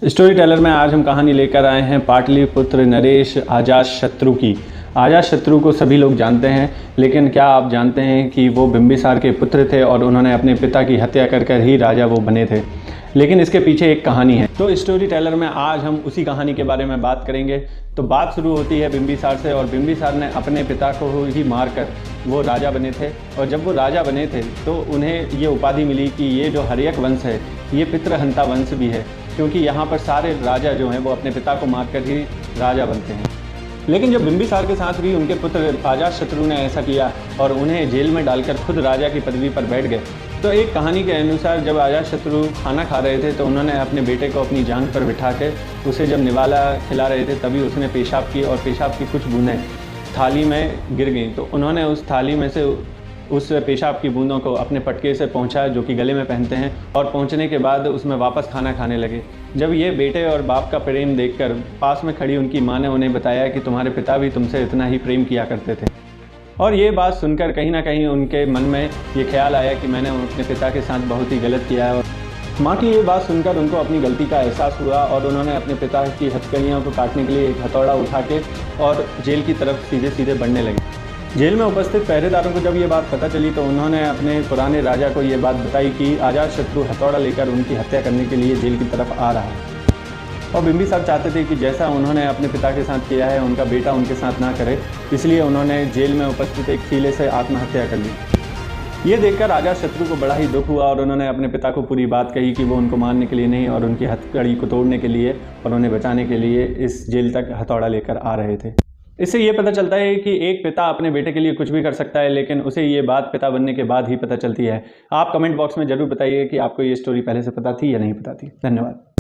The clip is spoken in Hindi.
स्टोरी टेलर में आज हम कहानी लेकर आए हैं पाटलिपुत्र नरेश अजातशत्रु की। अजातशत्रु को सभी लोग जानते हैं, लेकिन क्या आप जानते हैं कि वो बिंबिसार के पुत्र थे और उन्होंने अपने पिता की हत्या कर ही राजा वो बने थे। लेकिन इसके पीछे एक कहानी है। तो स्टोरी टेलर में आज हम उसी कहानी के बारे में बात करेंगे। तो बात शुरू होती है बिंबिसार से, और बिंबिसार ने अपने पिता को ही मारकर वो राजा बने थे। और जब वो राजा बने थे तो उन्हें ये उपाधि मिली कि ये जो हर्यक वंश है ये पितृहंता वंश भी है, क्योंकि यहाँ पर सारे राजा जो हैं वो अपने पिता को मारकर ही राजा बनते हैं। लेकिन जब बिंबिसार के साथ भी उनके पुत्र अजातशत्रु ने ऐसा किया और उन्हें जेल में डालकर खुद राजा की पदवी पर बैठ गए। तो एक कहानी के अनुसार जब अजातशत्रु खाना खा रहे थे तो उन्होंने अपने बेटे को अपनी जांघ पर बिठा के उसे जब निवाला खिला रहे थे तभी उसने पेशाब की, और पेशाब की कुछ बूंदें थाली में गिर गईं। तो उन्होंने उस थाली में से उस पेशाब की बूंदों को अपने पटके से पहुंचा, जो कि गले में पहनते हैं, और पहुंचने के बाद उसमें वापस खाना खाने लगे। जब ये बेटे और बाप का प्रेम देखकर पास में खड़ी उनकी माँ ने उन्हें बताया कि तुम्हारे पिता भी तुमसे इतना ही प्रेम किया करते थे। और ये बात सुनकर कहीं ना कहीं उनके मन में ये ख्याल आया कि मैंने अपने पिता के साथ बहुत ही गलत किया है। और माँ की ये बात सुनकर उनको अपनी गलती का एहसास हुआ और उन्होंने अपने पिता की हथकड़ियों को काटने के लिए एक हथौड़ा उठा के और जेल की तरफ सीधे सीधे बढ़ने लगे। जेल में उपस्थित पहरेदारों को जब ये बात पता चली तो उन्होंने अपने पुराने राजा को ये बात बताई कि अजातशत्रु हथौड़ा लेकर उनकी हत्या करने के लिए जेल की तरफ आ रहा है। और बिंबिसार चाहते थे कि जैसा उन्होंने अपने पिता के साथ किया है उनका बेटा उनके साथ ना करे, इसलिए उन्होंने जेल में उपस्थित एक कीले से आत्महत्या कर ली। ये देखकर अजातशत्रु को बड़ा ही दुख हुआ और उन्होंने अपने पिता को पूरी बात कही कि वो उनको मारने के लिए नहीं और उनकी हथकड़ी को तोड़ने के लिए और उन्हें बचाने के लिए इस जेल तक हथौड़ा लेकर आ रहे थे। इससे ये पता चलता है कि एक पिता अपने बेटे के लिए कुछ भी कर सकता है, लेकिन उसे ये बात पिता बनने के बाद ही पता चलती है। आप कमेंट बॉक्स में ज़रूर बताइए कि आपको ये स्टोरी पहले से पता थी या नहीं पता थी। धन्यवाद।